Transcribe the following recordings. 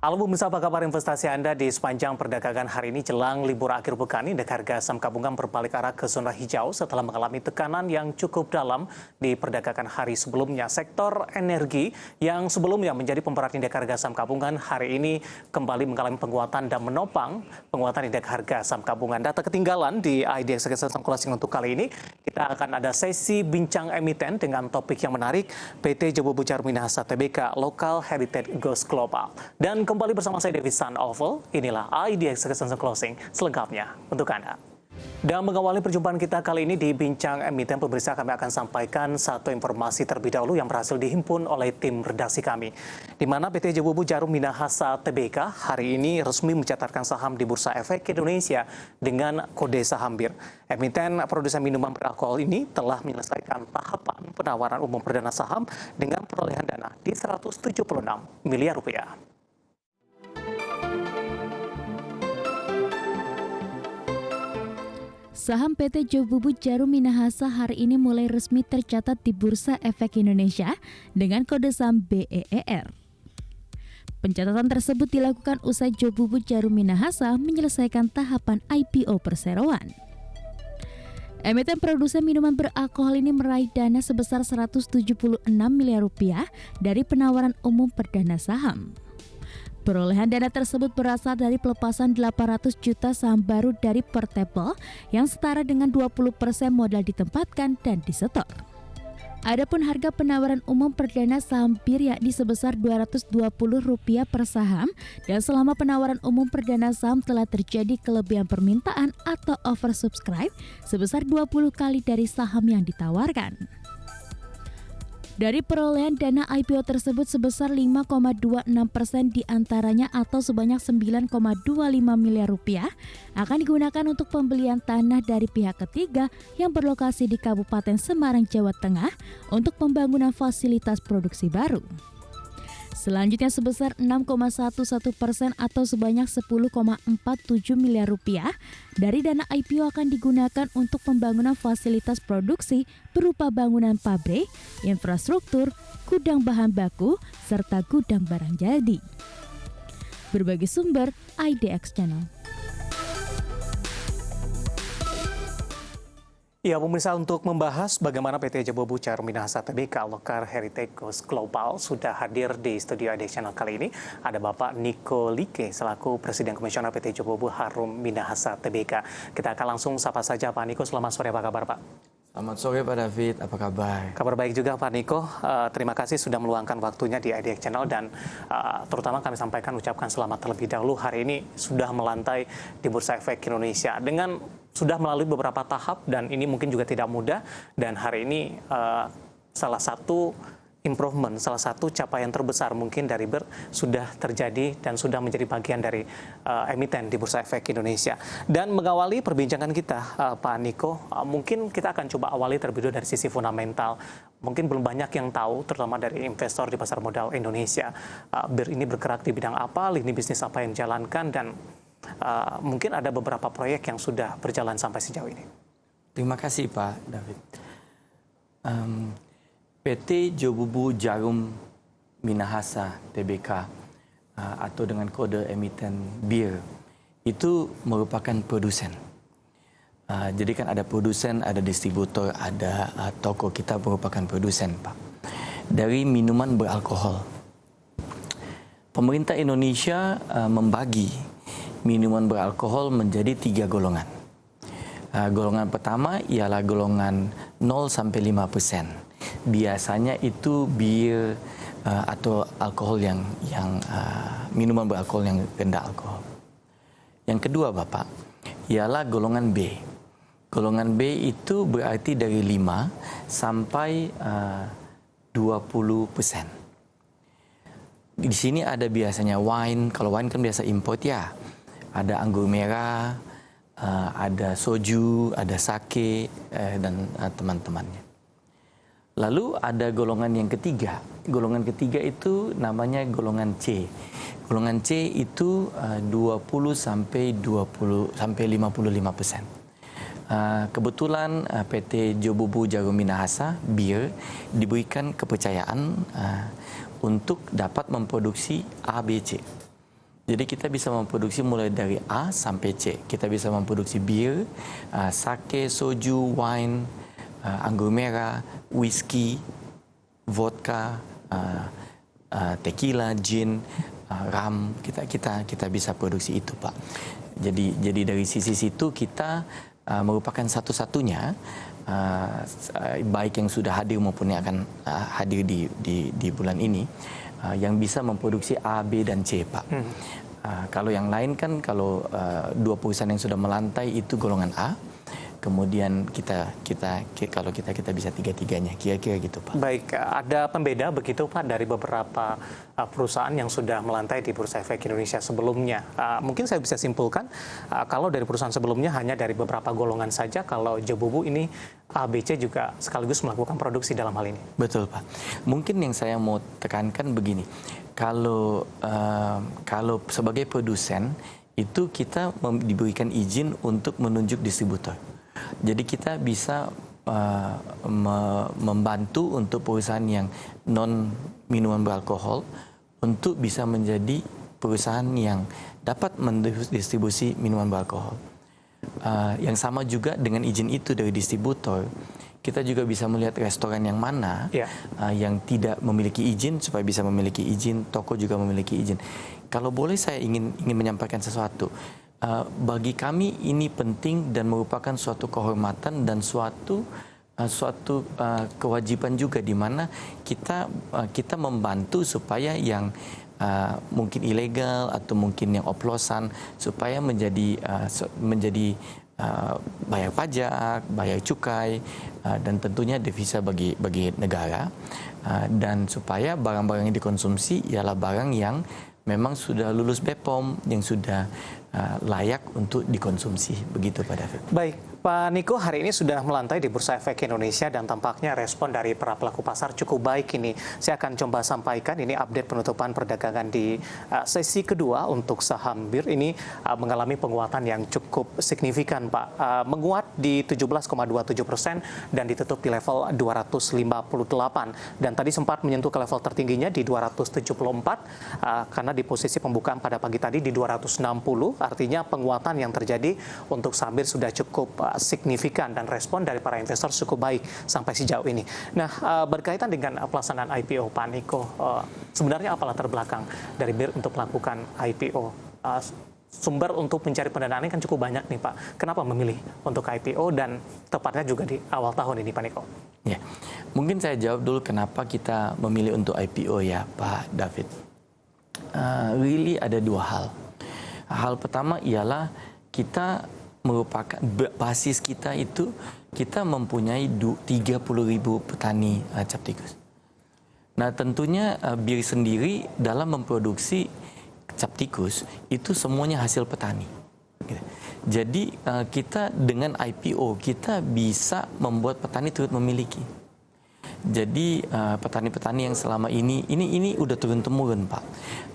Halo pemirsa, apa kabar investasi Anda di sepanjang perdagangan hari ini jelang libur akhir pekan? Indeks harga saham gabungan berbalik arah ke zona hijau setelah mengalami tekanan yang cukup dalam di perdagangan hari sebelumnya. Sektor energi yang sebelumnya menjadi pemberat indeks harga saham gabungan hari ini kembali mengalami penguatan dan menopang penguatan indeks harga saham gabungan. Data ketinggalan di IDX Saham Closing untuk kali ini. Kita akan ada sesi bincang emiten dengan topik yang menarik, PT Jobo Bujar Minahasa Tbk Local Heritage Goes Global. Dan kembali bersama saya David Sun Oval, inilah IDX Saham Closing selengkapnya untuk Anda. Dan mengawali perjumpaan kita kali ini di Bincang Emiten, pemirsa, kami akan sampaikan satu informasi terlebih dahulu yang berhasil dihimpun oleh tim redaksi kami. Di mana PT Jobo Jarum Minahasa Tbk hari ini resmi mencatatkan saham di Bursa Efek Indonesia dengan kode saham BIR. Emiten produsen minuman beralkohol ini telah menyelesaikan tahapan penawaran umum perdana saham dengan perolehan dana di 176 miliar rupiah. Saham PT Jobo Jarum Minahasa hari ini mulai resmi tercatat di Bursa Efek Indonesia dengan kode saham BEER. Pencatatan tersebut dilakukan usai Jobo Jarum Minahasa menyelesaikan tahapan IPO perseroan. Emiten produsen minuman beralkohol ini meraih dana sebesar 176 miliar rupiah dari penawaran umum perdana saham. Perolehan dana tersebut berasal dari pelepasan 800 juta saham baru dari Portable yang setara dengan 20% modal ditempatkan dan disetor. Adapun harga penawaran umum perdana saham BIR yakni sebesar Rp220 per saham dan selama penawaran umum perdana saham telah terjadi kelebihan permintaan atau oversubscribe sebesar 20 kali dari saham yang ditawarkan. Dari perolehan dana IPO tersebut sebesar 5,26% diantaranya atau sebanyak 9,25 miliar rupiah akan digunakan untuk pembelian tanah dari pihak ketiga yang berlokasi di Kabupaten Semarang, Jawa Tengah untuk pembangunan fasilitas produksi baru. Selanjutnya sebesar 6,11% atau sebanyak 10,47 miliar rupiah dari dana IPO akan digunakan untuk pembangunan fasilitas produksi berupa bangunan pabrik, infrastruktur, gudang bahan baku, serta gudang barang jadi. Berbagai sumber IDX Channel. Ya, pemirsa, untuk membahas bagaimana PT Jobo Jarum Minahasa Tbk Local Heritage Goes Global sudah hadir di studio IDX Channel kali ini. Ada Bapak Niko Like selaku Presiden Komisioner PT Jobo Jarum Minahasa Tbk. Kita akan langsung sapa saja Pak Niko. Selamat sore, apa kabar Pak? Selamat sore Pak David, apa kabar? Kabar baik juga Pak Niko. Terima kasih sudah meluangkan waktunya di IDX Channel dan terutama kami ucapkan selamat terlebih dahulu. Hari ini sudah melantai di Bursa Efek Indonesia dengan sudah melalui beberapa tahap dan ini mungkin juga tidak mudah, dan hari ini salah satu improvement, salah satu capaian terbesar mungkin dari BIR sudah terjadi dan sudah menjadi bagian dari emiten di Bursa Efek Indonesia. Dan mengawali perbincangan kita Pak Niko, mungkin kita akan coba awali terlebih dahulu dari sisi fundamental. Mungkin belum banyak yang tahu, terutama dari investor di pasar modal Indonesia, BIR ini bergerak di bidang apa, lini bisnis apa yang dijalankan, dan mungkin ada beberapa proyek yang sudah berjalan sampai sejauh ini. Terima kasih Pak David. PT Jobo Jarum Minahasa Tbk atau dengan kode emiten BIR itu merupakan produsen. Jadi kan ada produsen, ada distributor, ada toko. Kita merupakan produsen Pak dari minuman beralkohol. Pemerintah Indonesia membagi minuman beralkohol menjadi 3 golongan. Golongan pertama ialah golongan 0 sampai 5%. Biasanya itu bir atau alkohol yang minuman beralkohol yang rendah alkohol. Yang kedua Bapak ialah golongan B. Golongan B itu berarti dari 5 sampai 20%. Di sini ada biasanya wine. Kalau wine kan biasa import ya. Ada anggur merah, ada soju, ada sake, dan teman-temannya. Lalu ada golongan yang ketiga. Golongan ketiga itu namanya golongan C. Golongan C itu 20 sampai 55%. Kebetulan PT Jobo Jarum Minahasa BIR diberikan kepercayaan untuk dapat memproduksi ABC. Jadi kita bisa memproduksi mulai dari A sampai C. Kita bisa memproduksi bir, sake, soju, wine, anggur merah, whisky, vodka, tequila, gin, ram. Kita bisa produksi itu, Pak. Jadi dari sisi situ kita merupakan satu-satunya baik yang sudah hadir maupun yang akan hadir di bulan ini yang bisa memproduksi A, B, dan C, Pak. Kalau yang lain kan kalau dua perusahaan yang sudah melantai itu golongan A, kemudian kita bisa tiga-tiganya, kira-kira gitu, Pak. Baik, ada pembeda begitu, Pak, dari beberapa perusahaan yang sudah melantai di Bursa Efek Indonesia sebelumnya. Mungkin saya bisa simpulkan, kalau dari perusahaan sebelumnya hanya dari beberapa golongan saja, kalau Jobubu ini ABC juga sekaligus melakukan produksi dalam hal ini. Betul, Pak. Mungkin yang saya mau tekankan begini, kalau sebagai produsen itu kita diberikan izin untuk menunjuk distributor. Jadi kita bisa membantu untuk perusahaan yang non minuman beralkohol untuk bisa menjadi perusahaan yang dapat mendistribusi minuman beralkohol. Yang sama juga dengan izin itu dari distributor, kita juga bisa melihat restoran yang mana yang tidak memiliki izin supaya bisa memiliki izin, toko juga memiliki izin. Kalau boleh saya ingin menyampaikan sesuatu. Bagi kami ini penting dan merupakan suatu kehormatan dan suatu kewajiban juga di mana kita membantu supaya yang mungkin ilegal atau mungkin yang oplosan supaya menjadi bayar pajak, bayar cukai dan tentunya devisa bagi negara dan supaya barang-barang yang dikonsumsi ialah barang yang memang sudah lulus BPOM yang sudah layak untuk dikonsumsi, begitu Pak David. Baik, Pak Niko, hari ini sudah melantai di Bursa Efek Indonesia dan tampaknya respon dari para pelaku pasar cukup baik ini. Saya akan coba sampaikan ini update penutupan perdagangan di sesi kedua untuk saham BIR ini mengalami penguatan yang cukup signifikan, Pak. Menguat di 17,27% dan ditutup di level 258 dan tadi sempat menyentuh ke level tertingginya di 274 karena di posisi pembukaan pada pagi tadi di 260. Artinya penguatan yang terjadi untuk saham BIR sudah cukup signifikan dan respon dari para investor cukup baik sampai sejauh ini. Nah, berkaitan dengan pelaksanaan IPO, Pak Niko, sebenarnya apa latar belakang dari BIR untuk melakukan IPO? Sumber untuk mencari pendanaan ini kan cukup banyak nih, Pak. Kenapa memilih untuk IPO dan tepatnya juga di awal tahun ini, Pak Niko? Ya, mungkin saya jawab dulu kenapa kita memilih untuk IPO ya, Pak David. Really ada dua hal. Hal pertama ialah kita merupakan basis kita itu kita mempunyai 30.000 petani cap tikus. Nah tentunya BIR sendiri dalam memproduksi cap tikus itu semuanya hasil petani. Jadi kita dengan IPO kita bisa membuat petani turut memiliki. Jadi petani-petani yang selama ini udah turun-temurun, Pak.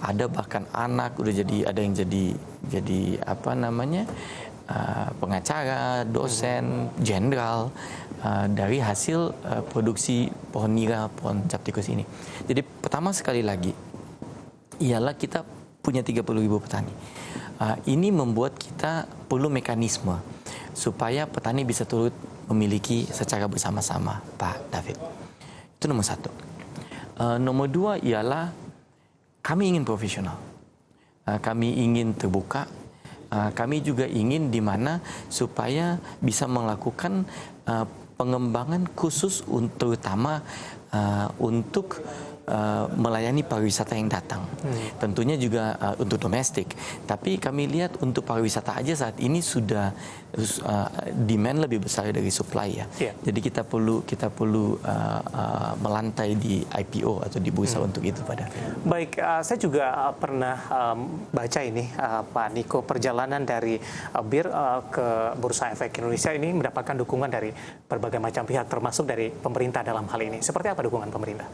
Ada bahkan anak udah ada yang jadi apa namanya pengacara, dosen, jenderal dari hasil produksi pohon nira, pohon cap tikus ini. Jadi pertama sekali lagi ialah kita punya 30.000 petani. Ini membuat kita perlu mekanisme supaya petani bisa turut memiliki secara bersama-sama, Pak David. Itu nomor satu. Nomor dua ialah kami ingin profesional. Kami ingin terbuka. Kami juga ingin di mana supaya bisa melakukan pengembangan khusus terutama untuk melayani pariwisata yang datang. Tentunya juga untuk domestik. Tapi kami lihat untuk pariwisata aja saat ini sudah demand lebih besar dari supply ya. Jadi kita perlu melantai di IPO atau di bursa untuk itu pada. Baik, saya juga pernah baca ini Pak Niko, perjalanan dari BIR ke Bursa Efek Indonesia ini mendapatkan dukungan dari berbagai macam pihak termasuk dari pemerintah dalam hal ini. Seperti apa dukungan pemerintah?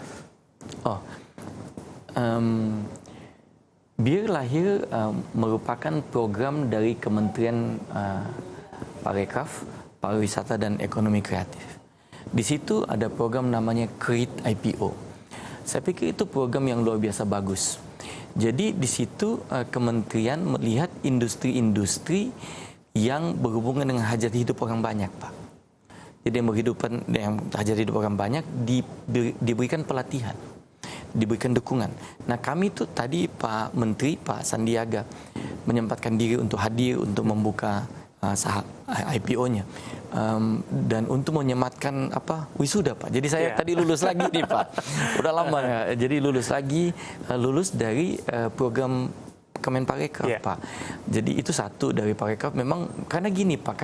BIR lahir merupakan program dari Kementerian Parekraf, Pariwisata dan Ekonomi Kreatif. Di situ ada program namanya Create IPO. Saya pikir itu program yang luar biasa bagus. Jadi di situ kementerian melihat industri-industri yang berhubungan dengan hajat hidup orang banyak, Pak. Jadi yang hajat hidup orang banyak diberikan pelatihan, diberikan dukungan. Nah, kami itu tadi Pak Menteri, Pak Sandiaga menyempatkan diri untuk hadir untuk membuka IPO-nya dan untuk menyematkan wisuda, Pak. Jadi saya tadi lulus lagi nih, Pak. Udah lama ya. Jadi lulus dari program Kemenparekraf, Pak. Jadi itu satu dari Parekraf. Memang karena gini, Pak,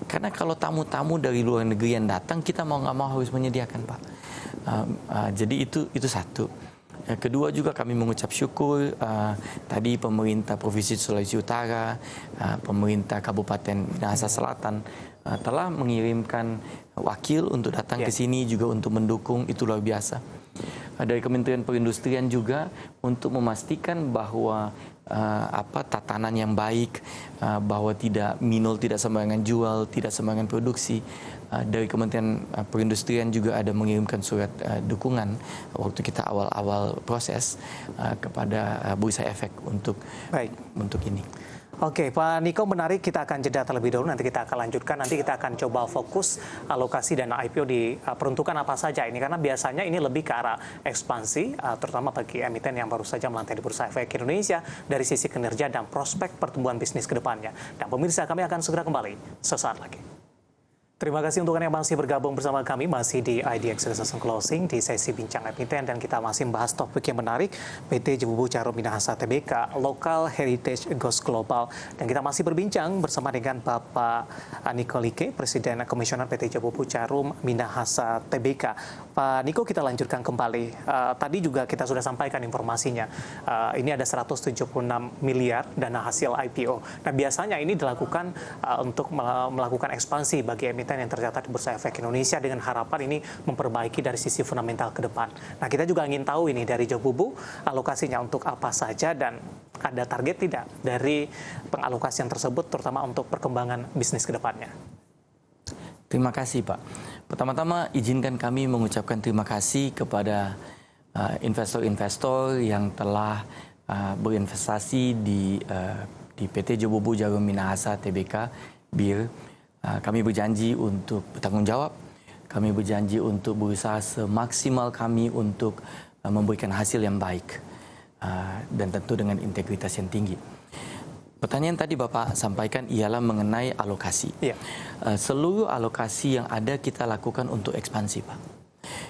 karena kalau tamu-tamu dari luar negeri yang datang, kita mau nggak mau harus menyediakan, Pak. Jadi itu satu. Kedua juga kami mengucap syukur tadi pemerintah Provinsi Sulawesi Utara, pemerintah Kabupaten Minahasa Selatan telah mengirimkan wakil untuk datang ke sini juga untuk mendukung, itu luar biasa. Dari Kementerian Perindustrian juga untuk memastikan bahwa tatanan yang baik, bahwa minul tidak sembarangan jual, tidak sembarangan produksi. Dari Kementerian Perindustrian juga ada mengirimkan surat dukungan waktu kita awal-awal proses kepada Bursa Efek untuk ini. Oke, Pak Niko, menarik. Kita akan jeda terlebih dahulu. Nanti kita akan lanjutkan. Nanti kita akan coba fokus alokasi dana IPO diperuntukkan apa saja ini. Karena biasanya ini lebih ke arah ekspansi, terutama bagi emiten yang baru saja melantai di Bursa Efek Indonesia dari sisi kinerja dan prospek pertumbuhan bisnis ke depannya. Dan pemirsa, kami akan segera kembali sesaat lagi. Terima kasih untuk Anda yang masih bergabung bersama kami, masih di IDX Succession Closing di sesi Bincang Emiten, dan kita masih membahas topik yang menarik, PT Jebubu Jarum Minahasa Tbk, Local Heritage Goes Global. Dan kita masih berbincang bersama dengan Bapak Niko Like, Presiden Komisioner PT Jebubu Jarum Minahasa Tbk. Pak Niko, kita lanjutkan kembali. Tadi juga kita sudah sampaikan informasinya. Ini ada 176 miliar dana hasil IPO. Nah, biasanya ini dilakukan untuk melakukan ekspansi bagi emiten yang tercatat di Bursa Efek Indonesia dengan harapan ini memperbaiki dari sisi fundamental ke depan. Nah, kita juga ingin tahu ini dari Jebubu alokasinya untuk apa saja dan ada target tidak dari pengalokasian tersebut, terutama untuk perkembangan bisnis ke depannya. Terima kasih, Pak. Pertama-tama izinkan kami mengucapkan terima kasih kepada investor-investor yang telah berinvestasi di PT Jebubu Jarum Minahasa Tbk, BIR. Kami berjanji untuk bertanggung jawab, kami berjanji untuk berusaha semaksimal kami untuk memberikan hasil yang baik dan tentu dengan integritas yang tinggi. Pertanyaan tadi Bapak sampaikan ialah mengenai alokasi. Seluruh alokasi yang ada kita lakukan untuk ekspansi, Pak.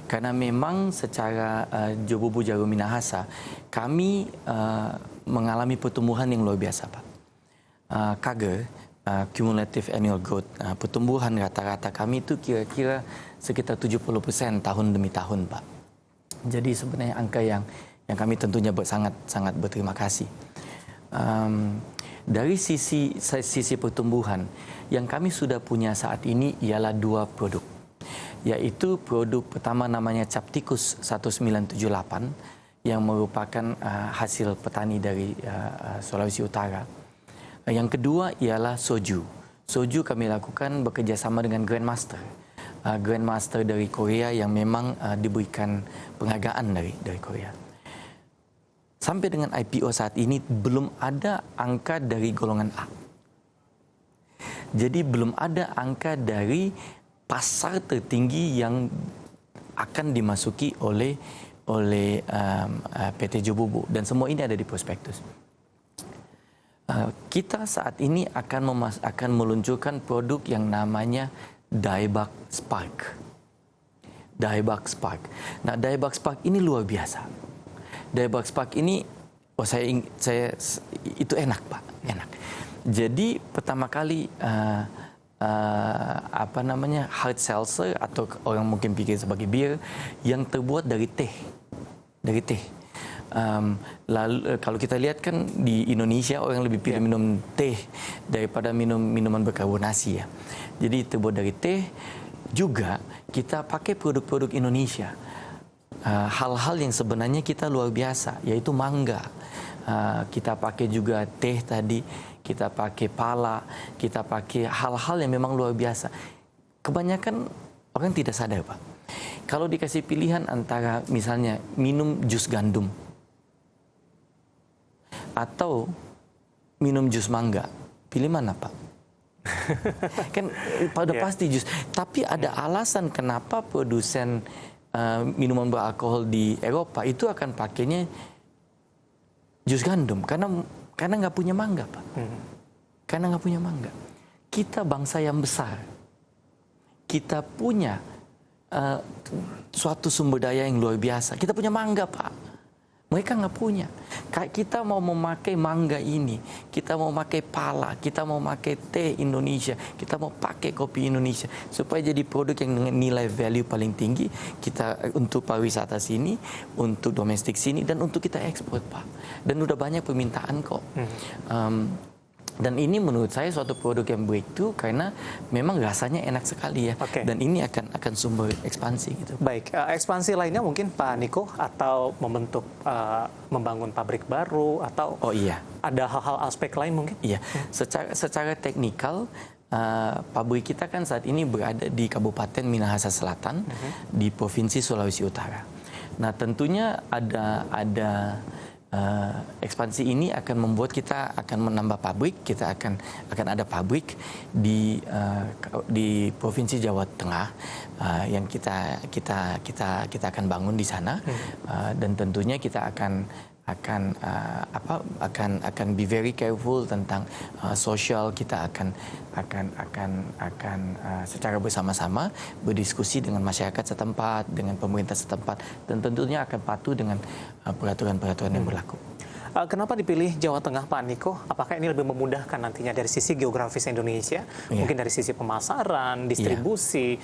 Karena memang secara Jebubu Jarum Minahasa kami mengalami pertumbuhan yang luar biasa, Pak. CAGR, Cumulative Annual Growth, pertumbuhan rata-rata kami itu kira-kira sekitar 70% tahun demi tahun, Pak. Jadi sebenarnya angka yang kami tentunya sangat berterima kasih. Dari sisi pertumbuhan, yang kami sudah punya saat ini ialah 2 produk. Yaitu produk pertama namanya Capticus 1978 yang merupakan hasil petani dari Sulawesi Utara. Yang kedua ialah soju. Soju kami lakukan bekerjasama dengan Grandmaster. Grandmaster dari Korea yang memang diberikan penghargaan dari Korea. Sampai dengan IPO saat ini belum ada angka dari golongan A. Jadi belum ada angka dari pasar tertinggi yang akan dimasuki oleh PT Jebubu. Dan semua ini ada di prospektus. Kita saat ini akan meluncurkan produk yang namanya Dieback Spark. Dieback Spark. Nah, Dieback Spark ini luar biasa. Dieback Spark ini, saya itu enak, Pak, enak. Jadi pertama kali hard seltzer atau orang mungkin pikir sebagai bir yang terbuat dari teh, Lalu kalau kita lihat kan di Indonesia orang lebih pilih minum teh daripada minum minuman berkarbonasi ya. Jadi terbuat dari teh. Juga kita pakai produk-produk Indonesia. Hal-hal yang sebenarnya kita luar biasa, yaitu mangga. Kita pakai juga teh tadi, kita pakai pala, kita pakai hal-hal yang memang luar biasa. Kebanyakan orang tidak sadar, Pak. Kalau dikasih pilihan antara misalnya minum jus gandum atau minum jus mangga, pilih mana Pak? Kan pada pasti jus. Tapi ada alasan kenapa produsen minuman beralkohol di Eropa itu akan pakainya jus gandum, karena nggak punya mangga Pak. Karena nggak punya mangga. Kita bangsa yang besar, kita punya suatu sumber daya yang luar biasa. Kita punya mangga Pak. Mereka nggak punya. Kita mau memakai mangga ini, kita mau pakai pala, kita mau pakai teh Indonesia, kita mau pakai kopi Indonesia supaya jadi produk yang dengan nilai value paling tinggi kita untuk pariwisata sini, untuk domestik sini, dan untuk kita ekspor Pak. Dan udah banyak permintaan kok. Dan ini menurut saya suatu produk yang breakthrough karena memang rasanya enak sekali ya. Dan ini akan sumber ekspansi gitu. Baik, ekspansi lainnya mungkin Pak Niko atau membangun pabrik baru atau ada hal-hal aspek lain mungkin? Iya, secara teknikal pabrik kita kan saat ini berada di Kabupaten Minahasa Selatan di Provinsi Sulawesi Utara. Nah tentunya ada ekspansi ini akan membuat kita akan menambah pabrik. Kita akan ada pabrik di Provinsi Jawa Tengah yang kita akan bangun di sana, dan tentunya kita akan be very careful tentang sosial. Kita akan secara bersama-sama berdiskusi dengan masyarakat setempat, dengan pemerintah setempat, dan tentunya akan patuh dengan peraturan-peraturan yang berlaku. Kenapa dipilih Jawa Tengah Pak Niko? Apakah ini lebih memudahkan nantinya dari sisi geografis Indonesia, mungkin dari sisi pemasaran, distribusi,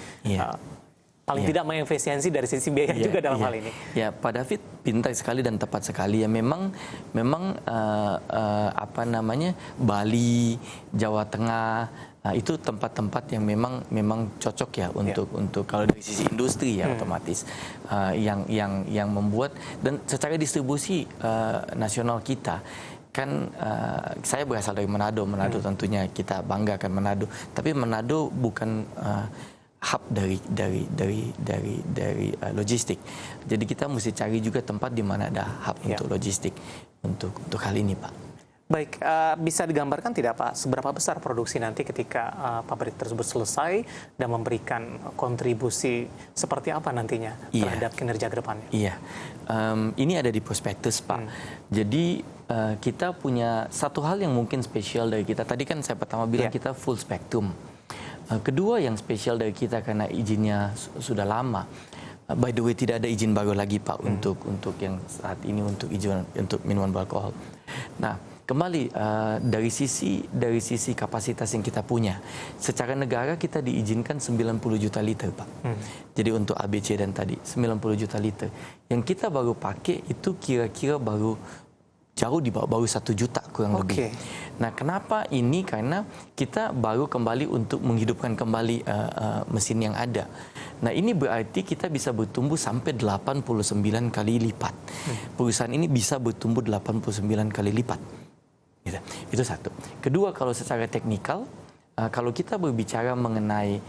paling tidak mengefisiensi dari sisi biaya juga dalam hal ini? Ya, Pak David pintar sekali dan tepat sekali ya. Memang Bali, Jawa Tengah itu tempat-tempat yang memang cocok ya untuk kalau dari sisi industri ya otomatis yang membuat, dan secara distribusi nasional kita kan saya berasal dari Manado. Tentunya kita banggakan Manado, tapi Manado bukan hub dari logistik. Jadi kita mesti cari juga tempat di mana ada hub untuk logistik untuk hal ini Pak. Baik, bisa digambarkan tidak Pak, seberapa besar produksi nanti ketika pabrik tersebut selesai dan memberikan kontribusi seperti apa nantinya terhadap kinerja ke depannya? Iya, ini ada di prospektus Pak. Jadi kita punya satu hal yang mungkin spesial dari kita. Tadi kan saya pertama bilang kita full spectrum. Kedua yang spesial dari kita karena izinnya sudah lama. By the way, tidak ada izin baru lagi Pak untuk yang saat ini untuk izin untuk minuman beralkohol. Nah, kembali dari sisi kapasitas yang kita punya, secara negara kita diizinkan 90 juta liter Pak. Jadi untuk ABC dan tadi 90 juta liter. Yang kita baru pakai itu kira-kira baru jauh di bawah, baru 1 juta kurang lebih. Nah, kenapa ini? Karena kita baru kembali untuk menghidupkan kembali mesin yang ada. Nah, ini berarti kita bisa bertumbuh sampai 89 kali lipat. Perusahaan ini bisa bertumbuh 89 kali lipat. Gitu. Itu satu. Kedua, kalau secara teknikal, kalau kita berbicara mengenai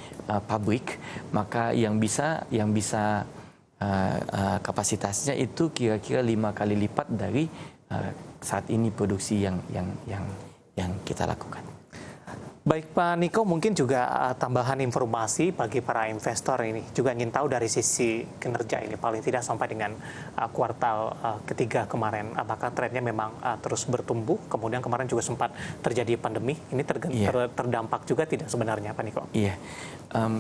pabrik, maka yang bisa kapasitasnya itu kira-kira 5 kali lipat dari saat ini produksi yang kita lakukan. Baik Pak Niko, mungkin juga tambahan informasi bagi para investor ini juga ingin tahu dari sisi kinerja ini paling tidak sampai dengan kuartal ketiga kemarin, apakah trennya memang terus bertumbuh, kemudian kemarin juga sempat terjadi pandemi, ini terdampak juga tidak sebenarnya Pak Niko? Iya,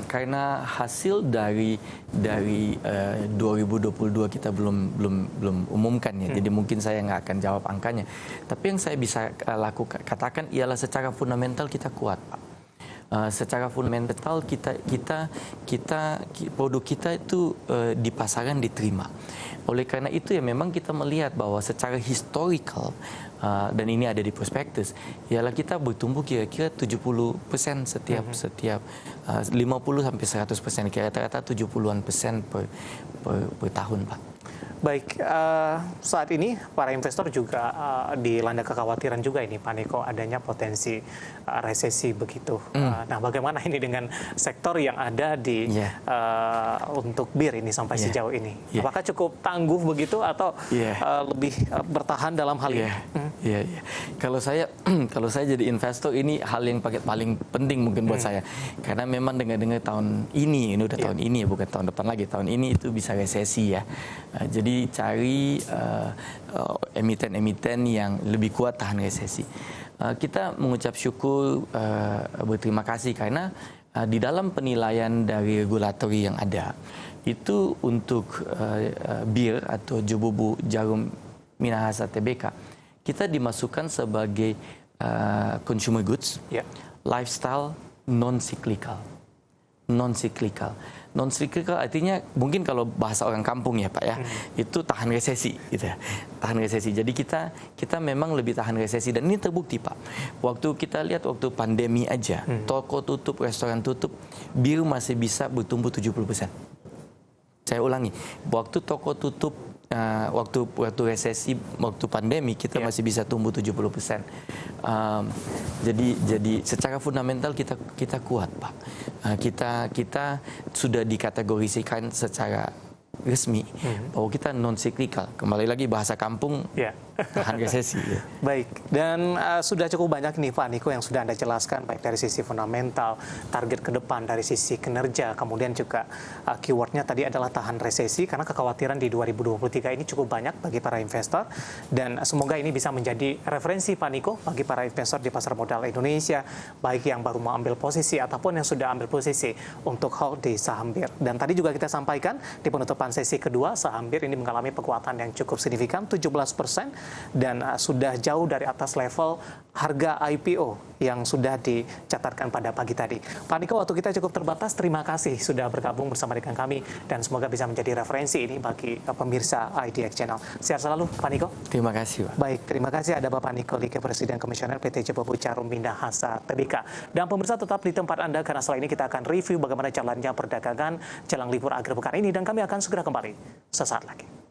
karena hasil dari 2022 kita belum umumkan ya, jadi mungkin saya nggak akan jawab angkanya, tapi yang saya bisa katakan ialah secara fundamental kita kuat. Secara fundamental produk kita itu di pasaran diterima. Oleh karena itu ya memang kita melihat bahwa secara historical dan ini ada di prospektus, ialah kita bertumbuh kira-kira 70% setiap 50 sampai 100%, kira-kira 70-an persen per tahun Pak. Baik, saat ini para investor juga dilanda kekhawatiran juga ini Pak Niko, adanya potensi resesi begitu. Nah, bagaimana ini dengan sektor yang ada di untuk bir ini sampai sejauh ini? Apakah cukup tangguh begitu atau lebih bertahan dalam hal ini? Kalau saya jadi investor, ini hal yang paling penting mungkin buat saya, karena memang dengar tahun ini udah tahun ini ya, bukan tahun depan lagi, tahun ini itu bisa resesi ya. Jadi cari emiten-emiten yang lebih kuat tahan resesi. Kita mengucap syukur, berterima kasih karena di dalam penilaian dari regulatori yang ada itu untuk bir atau Jobobu Jarum Minahasa Tbk, kita dimasukkan sebagai consumer goods, lifestyle non-cyclical. Non-cyclical artinya mungkin kalau bahasa orang kampung ya Pak ya, itu tahan resesi gitu ya. Tahan resesi. Jadi kita memang lebih tahan resesi, dan ini terbukti Pak. Waktu kita lihat waktu pandemi aja, toko tutup, restoran tutup, bir masih bisa bertumbuh 70%. Saya ulangi, waktu toko tutup, waktu resesi, waktu pandemi, kita masih bisa tumbuh 70%. Jadi secara fundamental kita kuat Pak. Kita sudah dikategorisikan secara resmi bahwa kita non cyclical. Kembali lagi bahasa kampung, tahan resesi. Baik, dan sudah cukup banyak nih Pak Niko yang sudah Anda jelaskan, baik dari sisi fundamental, target ke depan, dari sisi kinerja, kemudian juga keywordnya tadi adalah tahan resesi, karena kekhawatiran di 2023 ini cukup banyak bagi para investor, dan semoga ini bisa menjadi referensi Pak Niko bagi para investor di pasar modal Indonesia, baik yang baru mau ambil posisi ataupun yang sudah ambil posisi untuk hold di saham bir. Dan tadi juga kita sampaikan di penutupan sesi kedua, saham bir ini mengalami penguatan yang cukup signifikan, 17%, dan sudah jauh dari atas level harga IPO yang sudah dicatatkan pada pagi tadi. Pak Niko, waktu kita cukup terbatas. Terima kasih sudah bergabung bersama dengan kami, dan semoga bisa menjadi referensi ini bagi pemirsa IDX Channel. Sehat selalu Pak Niko. Terima kasih Pak. Baik, terima kasih. Ada Bapak Niko Like, Presiden Komisioner PT Jobobu Jarum Minahasa Tbk. Dan pemirsa tetap di tempat Anda, karena setelah ini kita akan review bagaimana jalannya perdagangan jelang libur akhir pekan ini, dan kami akan segera kembali sesaat lagi.